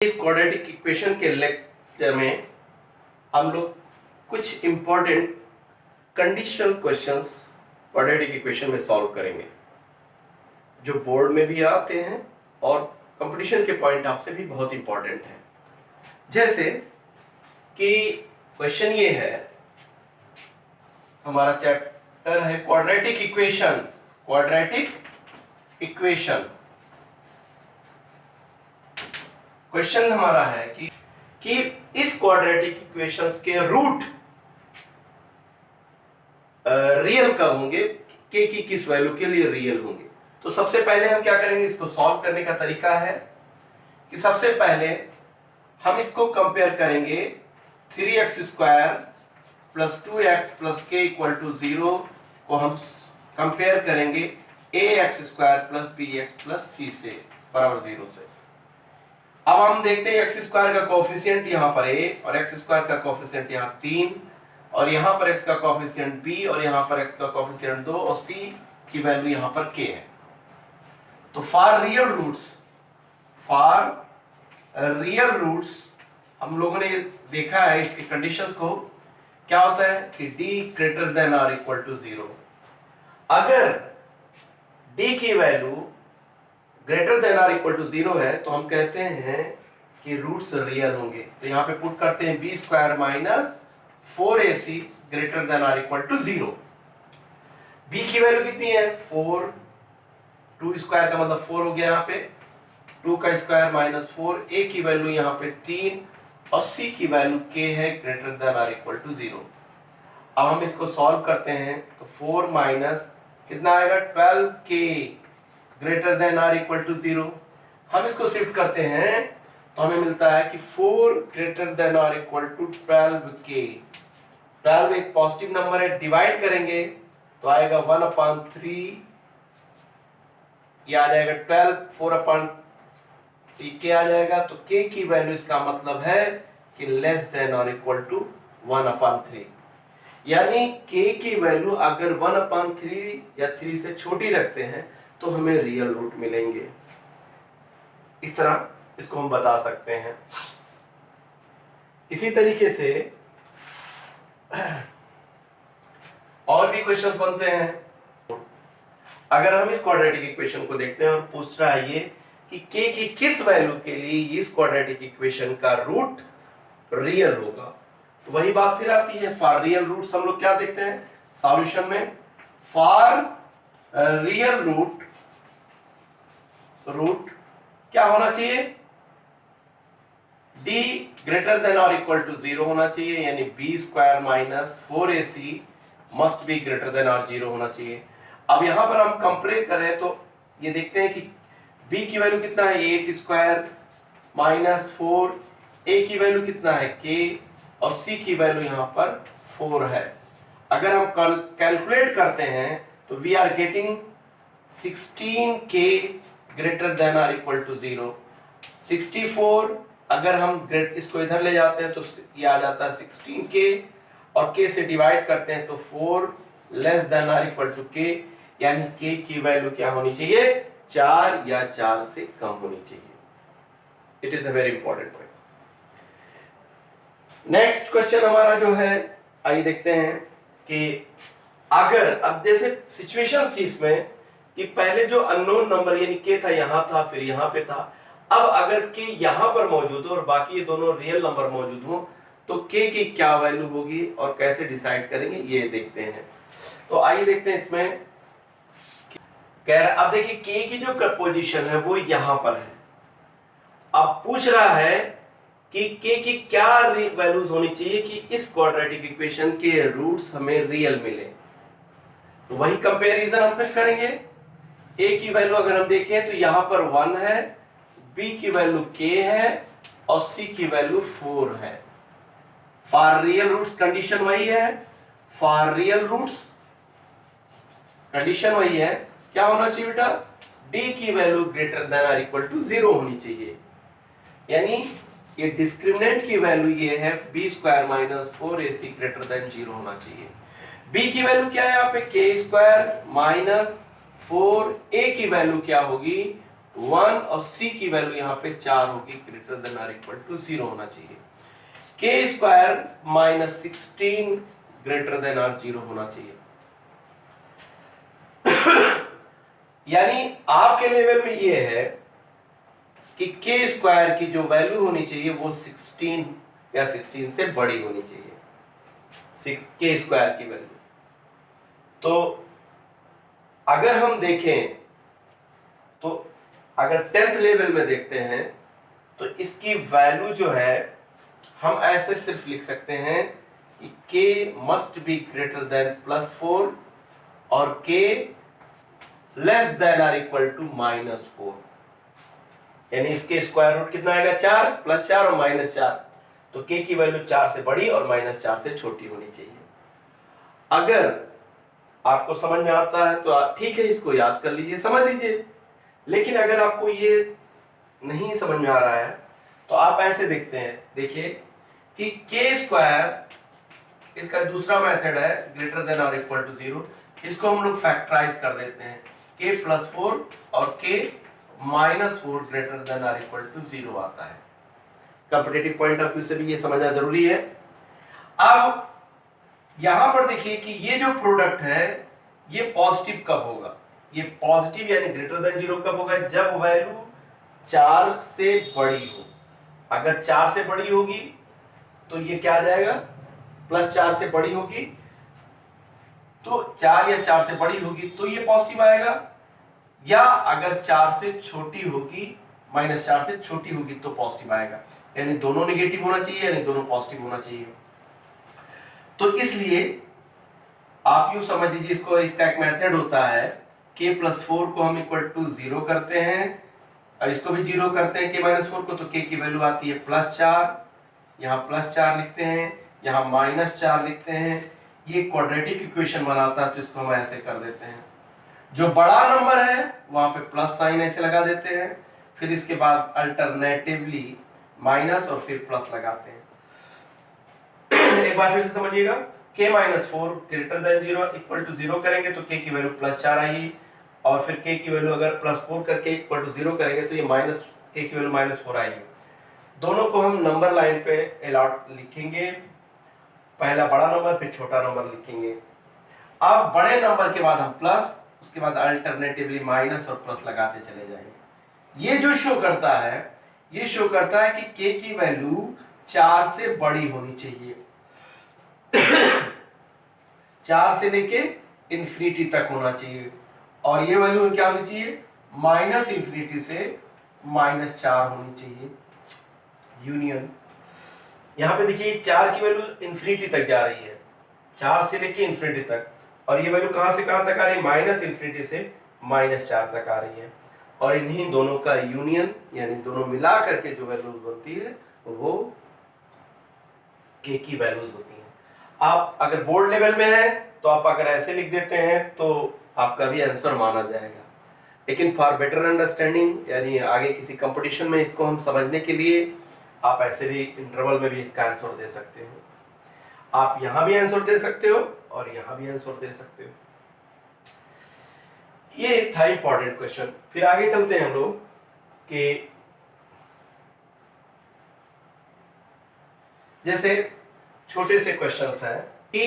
इस quadratic equation के lecture में हम लोग कुछ important conditional questions quadratic equation में सॉल्व करेंगे जो बोर्ड में भी आते हैं और कंपटीशन के पॉइंट ऑफ से भी बहुत इंपॉर्टेंट है। जैसे कि क्वेश्चन ये है, हमारा चैप्टर है क्वाड्रेटिक इक्वेशन। क्वेश्चन हमारा है कि इस क्वाड्रेटिक इक्वेशंस के रूट रियल कब होंगे, के की किस वैल्यू के लिए रियल होंगे। तो सबसे पहले हम क्या करेंगे, इसको सॉल्व करने का तरीका है कि सबसे पहले हम इसको कंपेयर करेंगे 3x square plus 2x plus के इक्वल टू 0 को हम कंपेयर करेंगे ax square plus bx plus c से बराबर 0 से। अब हम देखते हैं x स्क्वायर का कोएफिशिएंट यहाँ पर a और x स्क्वायर का कोएफिशिएंट यहाँ 3 और यहाँ पर x का कोएफिशिएंट b और यहाँ पर x का कोएफिशिएंट 2 और c की वैल्यू यहाँ पर k है। तो फॉर रियल रूट्स हम लोगों ने देखा है इसकी कंडीशंस को, क्या होता है कि d ग्रेटर देन और इक्वल टू 0। अगर d की वैल्यू ग्रेटर देन और इक्वल टू 0 है तो हम कहते हैं कि रूट्स रियल होंगे। तो यहाँ पे पुट करते हैं b square minus 4ac greater than और इक्वल टू 0। b की वैल्यू कितनी है 4, 2 स्क्वायर का मतलब 4 हो गया, यहाँ पे 2 का स्क्वायर माइनस 4, a की वैल्यू यहाँ पे 3 और c की वैल्यू k है ग्रेटर देन और इक्वल टू 0। अब हम इसको सॉल्व करते हैं तो 4 माइनस कितना आएगा 12k ग्रेटर देन और इक्वल टू 0। हम इसको शिफ्ट करते हैं तो हमें मिलता है कि 4 ग्रेटर देन और इक्वल टू 12k। 12 एक पॉजिटिव नंबर है, डिवाइड करेंगे तो आएगा 1/3, ये आ जाएगा 12, 4/k आ जाएगा। तो k की वैल्यू इसका मतलब है कि लेस देन और इक्वल टू 1/3, यानी k की वैल्यू अगर 1/3 या 3 से छोटी रखते हैं तो हमें रियल रूट मिलेंगे। इस तरह इसको हम बता सकते हैं। इसी तरीके से और भी क्वेश्चंस बनते हैं। अगर हम इस क्वाड्रेटिक इक्वेशन को देखते हैं और पूछ रहा है ये कि k की किस वैल्यू के लिए इस क्वाड्रेटिक इक्वेशन का रूट रियल होगा, तो वही बात फिर आती है फॉर रियल रूट्स। हम लोग क्या देखते हैं सॉल्यूशन में, फॉर रियल रूट क्या होना चाहिए, d ग्रेटर देन और इक्वल टू 0 होना चाहिए, यानी b square minus 4ac must be greater than और 0 होना चाहिए। अब यहां पर हम कंपेयर करें तो ये देखते हैं कि b की वैल्यू कितना है 8 स्क्वायर माइनस 4, a की वैल्यू कितना है k और c की वैल्यू यहां पर 4 है। अगर हम कैलकुलेट करते हैं तो we are getting 16k greater than और इक्वल टू 0। 64 अगर हम इसको इधर ले जाते हैं तो ये आ जाता है 16k और k से डिवाइड करते हैं तो 4 लेस देन और इक्वल टू k, यानी k की वैल्यू क्या होनी चाहिए 4 या 4 से कम होनी चाहिए। It is a very important point. Next question हमारा जो है, आइए देखते हैं कि अगर अब जैसे सिचुएशन थी इसमें कि पहले जो अननोन नंबर यानी k था यहाँ था फिर यहाँ पे था, अब अगर k यहाँ पर मौजूद हो और बाकी ये दोनों रियल नंबर मौजूद हो तो k की क्या वैल्यू होगी और कैसे डिसाइड करेंगे ये देखते हैं। तो आइए देखते हैं इसमें कह रहा, अब देखिए k की जो पोजीशन है वो यहाँ पर है। अब पूछ रहा है कि k की क्या वैल्यूज होनी चाहिए कि इस क्वाड्रेटिक इक्वेशन के रूट्स हमें रियल मिले। तो वही कंपैरिजन हम फिर करेंगे। a की वैल्यू अगर हम देखें तो यहाँ पर 1 है, b की वैल्यू k है और c की वैल्यू 4 है। फॉर रियल रूट्स कंडीशन वही है, फॉर रियल रूट्स कंडीशन वही है, क्या होना चाहिए बेटा d की वैल्यू ग्रेटर देन और इक्वल टू 0 होनी चाहिए, यानी ये डिस्क्रिमिनेंट की वैल्यू ये है b square minus 4ac greater than 0 होना चाहिए। b की वैल्यू क्या है यहाँ पे k स्क्वायर माइनस 4, a की वैल्यू क्या होगी 1 और c की वैल्यू यहाँ पे 4 होगी, greater than or equal to 0 होना चाहिए। k square minus 16 greater than or 0 होना चाहिए। यानी आपके लेवल में ये है कि k स्क्वायर की जो वैल्यू होनी चाहिए वो 16 या 16 से बड़ी होनी चाहिए, k स्क्वायर की वैल्यू। तो अगर हम देखें तो अगर 10th लेवल में देखते हैं तो इसकी वैल्यू जो है हम ऐसे सिर्फ लिख सकते हैं कि k must be greater than +4 और k less than or equal to -4। यानी इसके स्क्वायर रूट कितना आएगा, 4 +4 और -4। तो k की वैल्यू 4 से बड़ी और -4 से छोटी होनी चाहिए। अगर आपको समझ में आता है तो आप ठीक है, इसको याद कर लीजिए, समझ लीजिए। लेकिन अगर आपको ये नहीं समझ में आ रहा है तो आप ऐसे देखते हैं, देखिए कि k स्क्वायर इसका दूसरा मेथड है ग्रेटर देन और इक्वल टू 0। इसको हम लोग फैक्टराइज कर देते हैं, k +4 और k -4 ग्रेटर देन और इक्वल टू 0 आता है। कॉम्पिटिटिव पॉइंट ऑफ व्यू से भी ये समझना जरूरी है। अब यहां पर देखिए कि ये जो प्रोडक्ट है ये पॉजिटिव कब होगा, ये पॉजिटिव यानी ग्रेटर देन 0 कब होगा, जब वैल्यू 4 से बड़ी हो। अगर 4 से बड़ी होगी तो ये क्या आ जाएगा, +4 से बड़ी होगी तो 4 या 4 से बड़ी होगी तो ये पॉजिटिव आएगा, या अगर 4 से छोटी होगी, -4 से छोटी होगी तो पॉजिटिव आएगा। यानी दोनों नेगेटिव होना चाहिए, यानी दोनों पॉजिटिव होना चाहिए। तो इसलिए आप यूं समझ लीजिए, इसको इसका एक मेथड होता है, k +4 को हम इक्वल टू 0 करते हैं और इसको भी 0 करते हैं k -4 को, तो k की वैल्यू आती है +4, यहाँ +4 लिखते हैं, यहाँ -4 लिखते हैं। ये क्वाड्रेटिक इक्वेशन बनाता है, तो इसको हम ऐसे कर देते हैं। जो बड़ा नंबर है वहां पे प्लस साइन ऐसे लगा देते हैं, फिर इसके बाद अल्टरनेटिवली माइनस और फिर प्लस लगाते हैं। एक बार फिर से समझिएगा, k -4 greater than 0 equal to 0 करेंगे तो k की वैल्यू +4 आएगी, और फिर k की वैल्यू अगर +4 करके इक्वल टू 0 करेंगे तो ये k की वैल्यू -4 आएगी। दोनों को हम नंबर लाइन पे अलॉट लिखेंगे, पहला बड़ा नंबर फिर छोटा नंबर लिखेंगे। अब बड़े नंबर के बाद हम प्लस, उसके बाद अल्टरनेटिवली माइनस और प्लस लगाते चले जाएंगे। ये जो शो करता है, ये शो करता है कि k की वैल्यू 4 से बड़ी होनी चाहिए। 4 से लेके इंफिनिटी तक होना चाहिए, और ये वैल्यू क्या होनी चाहिए, -∞ से -4 होनी चाहिए। यूनियन, यहां पे देखिए 4 की वैल्यू इंफिनिटी तक जा रही है, 4 से लेके इंफिनिटी तक, और ये वैल्यू कहां से कहां तक आ रही है, -∞ से -4 तक आ रही है। और इन्हीं दोनों का यूनियन यानी दोनों मिला करके जो वैल्यू बनती है वो k की वैल्यूज होती हैं। आप अगर बोर्ड लेवल में है तो आप अगर ऐसे लिख देते हैं तो आपका भी आंसर माना जाएगा, लेकिन फॉर बेटर अंडरस्टैंडिंग यानी आगे किसी कंपटीशन में इसको हम समझने के लिए आप ऐसे भी इंटरवल में भी इसका आंसर दे सकते हो। आप यहां भी आंसर दे सकते हो और यहां भी आंसर दे सकते हो। ये था इंपॉर्टेंट क्वेश्चन। फिर आगे चलते हैं हम लोग कि जैसे छोटे से क्वेश्चंस हैं कि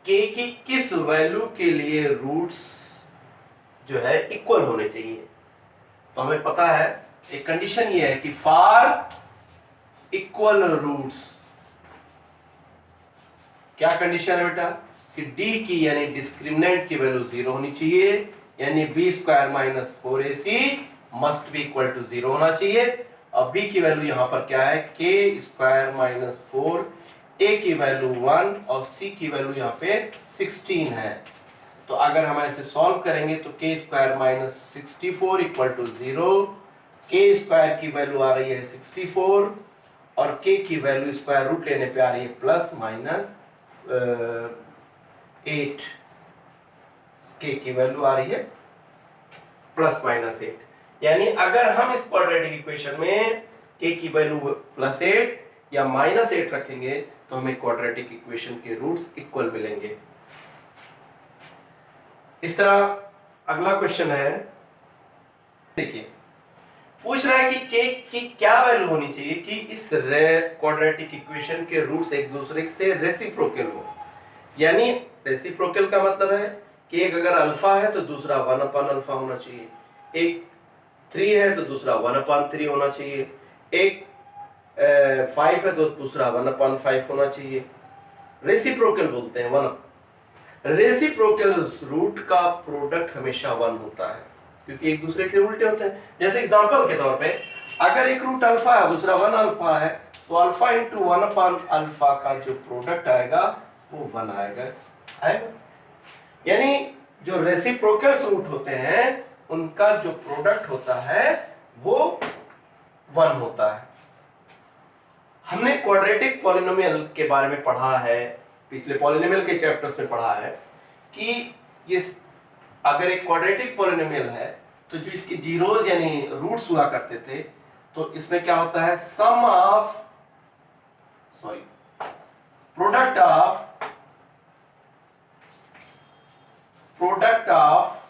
k की किस वैल्यू के लिए रूट्स जो है इक्वल होने चाहिए। तो हमें पता है एक कंडीशन ये है कि फॉर इक्वल रूट्स, क्या कंडीशन है बेटा, कि d की यानी डिस्क्रिमिनेंट की वैल्यू 0 होनी चाहिए, यानी b² - 4ac must be equal to 0 होना चाहिए। और b की वैल्यू यहां पर क्या है, k² - 4, a की वैल्यू 1 और c की वैल्यू यहां पे 16 है। तो अगर हम ऐसे सॉल्व करेंगे तो k² - 64 इक्वल टू 0, k² की वैल्यू आ रही है 64 और k की वैल्यू स्क्वायर रूट लेने पे आ रही है +8, k की वैल्यू आ रही है +8। यानी अगर हम इस क्वाड्रेटिक इक्वेशन में k की वैल्यू +8 या -8 रखेंगे तो हमें क्वाड्रेटिक इक्वेशन के रूट्स इक्वल मिलेंगे। इस तरह अगला क्वेश्चन है, देखिए पूछ रहा है कि के की क्या वैल्यू होनी चाहिए कि इस क्वाड्रेटिक इक्वेशन के रूट्स एक दूसरे से रेसिप्रोकल हो। यानी रेसिप्रोकल का मतलब है कि एक अगर अल्फा है तो दूसरा 1 अल्फा होना चाहिए, एक 3 है तो दूसरा 1/3 होना चाहिए, एक 5 है तो दूसरा 1/5 होना चाहिए। रेसिप्रोकल बोलते हैं 1। रेसिप्रोकल रूट का प्रोडक्ट हमेशा 1 होता है क्योंकि एक दूसरे के उल्टे होते हैं। जैसे एग्जांपल के तौर पे अगर एक रूट अल्फा है दूसरा 1 अल्फा है तो अल्फा इंटू 1/अल्फा का जो प्रोडक्ट आएगा वो 1 आएगा। यानी जो रेसिप्रोकल रूट होते हैं उनका जो प्रोडक्ट होता है वो 1 होता है। हमने क्वाड्रेटिक पॉलिनोमियल के बारे में पढ़ा है, पिछले पॉलिनोमियल के चैप्टर्स में पढ़ा है कि ये अगर एक क्वाड्रेटिक पॉलिनोमियल है तो जो इसके जीरोस यानी रूट्स हुआ करते थे तो इसमें क्या होता है प्रोडक्ट ऑफ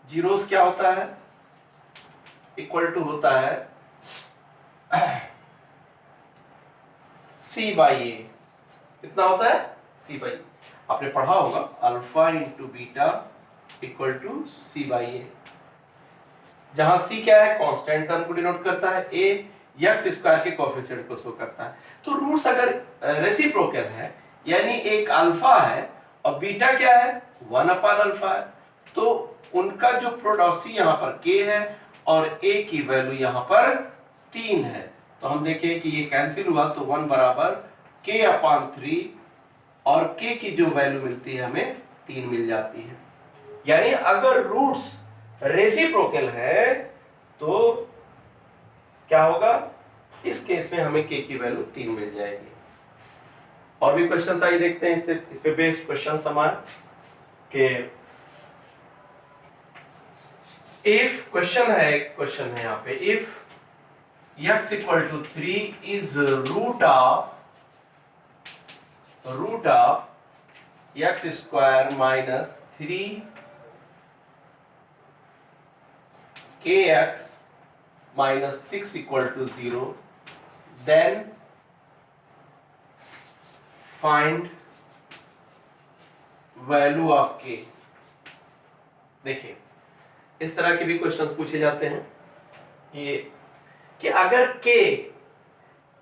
जीरोस क्या होता है इक्वल टू होता है सी बाई ए। कितना होता है सी बाई, आपने पढ़ा होगा alpha into beta equal to C by A, जहां सी क्या है कांस्टेंट टर्म को डिनोट करता है, ए एक्स स्क्वायर के कोएफिशिएंट को शो करता है। तो रूट्स अगर रेसिप्रोकल है यानी एक अल्फा है और बीटा क्या है 1/अल्फा है तो उनका जो प्रोडक्ट सी यहां पर के है और ए की वैल्यू यहां पर 3 है तो हम देखें कि ये कैंसिल हुआ तो 1 बराबर k/3 और k की जो वैल्यू मिलती है हमें 3 मिल जाती है। यानी अगर रूट्स रेसिप्रोकल है तो क्या होगा इस केस में हमें k की वैल्यू 3 मिल जाएगी। और भी क्वेश्चंस आइए देखते हैं इस पे बेस्ड क्वेश्चन समान के इफ क्वेश्चन है यहाँ पे if x equal to 3 is root of x square minus 3 kx minus 6 equal to 0, then find value of k। देखिए इस तरह के भी क्वेश्चंस पूछे जाते हैं कि अगर k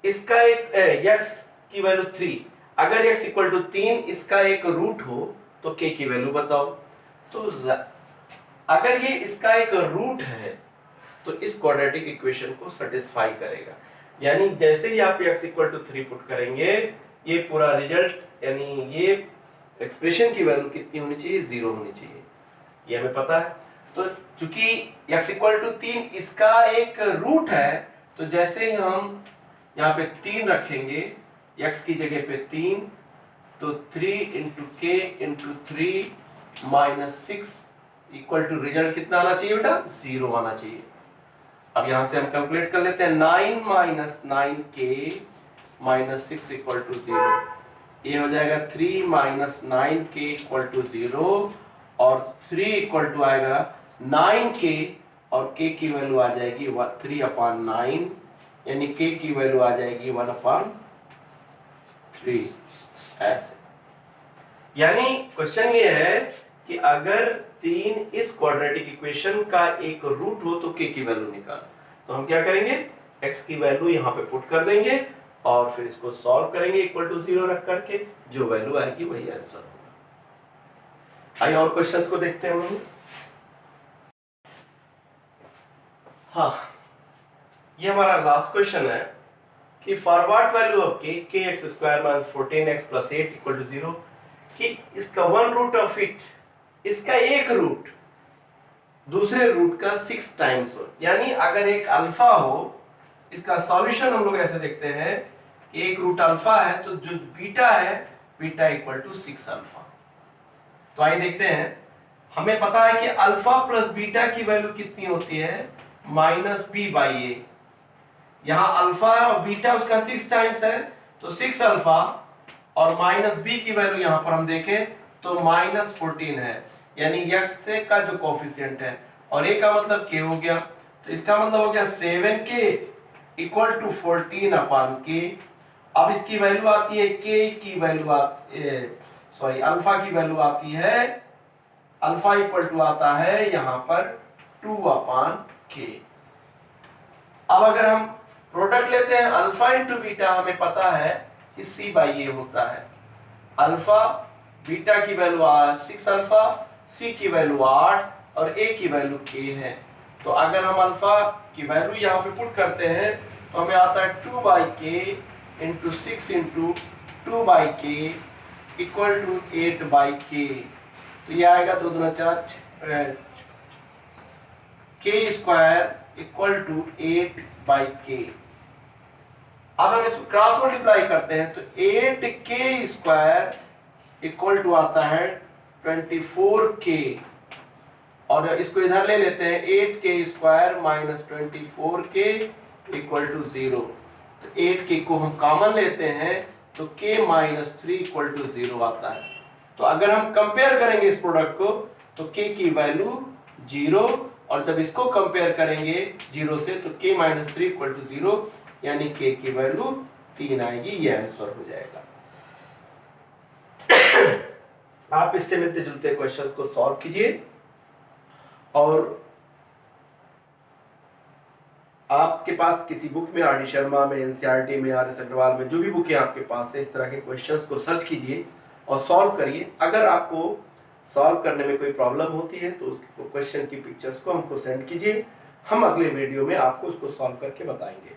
इसका एक x की वैल्यू 3, अगर x इक्वल टू 3 इसका एक रूट हो तो k की वैल्यू बताओ। तो अगर ये इसका एक रूट है तो इस क्वाड्रेटिक इक्वेशन को सेटिस्फाई करेगा। यानी जैसे ही आप x इक्वल टू 3 पुट करेंगे ये पूरा रिजल्ट यानी ये एक्सप्रेशन की वैल्यू कितनी होनी चाहिए 0 होनी चाहिए, ये हमें पता है। तो चूंकि x इक्वल टू 3 इसका एक रूट है तो जैसे ही हम यहाँ पे 3 रखेंगे x की जगह पे 3 तो 3 into k into 3 minus 6 equal to result कितना आना चाहिए बेटा 0 आना चाहिए। अब यहां से हम कैलकुलेट कर लेते हैं 9 minus 9k minus 6 equal to 0, ये हो जाएगा 3 माइनस 9k इक्वल टू 0 और 3 इक्वल टू आएगा 9k और k की वैल्यू आ जाएगी 3/9 यानी k की वैल्यू आ जाएगी 1/3 ऐसे। यानी क्वेश्चन ये है कि अगर 3 इस क्वाड्रेटिक इक्वेशन का एक रूट हो तो k की वैल्यू निकाल। तो हम क्या करेंगे x की वैल्यू यहाँ पे पुट कर देंगे और फिर इसको सॉल्व करेंगे इक्वल टू 0 रख करके, जो वैल्यू आएगी वही आंसर होगा। आइए और क्वेश्चंस को देखते हैं हम। हाँ, ये हमारा लास्ट क्वेश्चन है कि for what value of k kx square minus 14x plus 8 equal to 0 कि इसका वन रूट ऑफ इट, इसका एक रूट दूसरे रूट का 6 टाइम्स हो। यानी अगर एक अल्फा हो इसका सॉल्यूशन हम लोग ऐसे देखते हैं कि एक रूट अल्फा है तो जो बीटा है बीटा इक्वल टू 6 अल्फा। तो आइए देखते हैं, हमें पता है कि अल्फा प्लस बीटा की वैल्यू कितनी होती है -b/a। यहां अल्फा और बीटा उसका 6 टाइम्स है तो 6 अल्फा और -b की वैल्यू यहां पर हम देखें तो -14 है, यानी x से का जो कोफिशिएंट है और a का मतलब k हो गया तो इसका मतलब हो गया 7k इक्वल टू 14/k। अब इसकी वैल्यू आती है k की वैल्यू सॉरी अल्फा की वैल्यू आती है, अल्फा इक्वल टू आता है यहां पर 2/k। अब अगर हम प्रोडक्ट लेते हैं अल्फा इंटू बीटा, हमें पता है कि c/a होता है। अल्फा बीटा की वैल्यू 6 अल्फा, c की वैल्यू 8 और a की वैल्यू k है। तो अगर हम अल्फा की वैल्यू यहाँ पे पुट करते हैं तो हमें आता है 2/k into 6 into 2/k equal to 8/k। तो ये आएगा 2 दूना 4 k square equal to 8/k। अब हम इसको क्रॉस मल्टीप्लाई करते हैं तो 8k स्क्वायर इक्वल टू आता है 24k, और इसको इधर ले लेते हैं 8k square minus 24k equal to 0। तो 8k को हम कॉमन लेते हैं तो k माइनस 3 इक्वल टू 0 आता है। तो अगर हम कंपेयर करेंगे इस प्रोडक्ट को तो k की वैल्यू 0, और जब इसको कंपेयर करेंगे 0 से तो k माइनस 3 इक्वल टू 0, यानी k की वैल्यू 3 आएगी। यह आंसर हो जाएगा। आप इससे मिलते जुलते क्वेश्चंस को सॉल्व कीजिए, और आपके पास किसी बुक में, आर डी शर्मा में, एनसीईआरटी में, आर एस अग्रवाल में, जो भी बुक है आपके पास है, इस तरह के क्वेश्चंस को सर्च कीजिए और सॉल्व करिए। अगर आपको सॉल्व करने में कोई प्रॉब्लम होती है तो उस क्वेश्चन की पिक्चर्स को हमको सेंड कीजिए, हम अगले वीडियो में आपको उसको सॉल्व करके बताएंगे।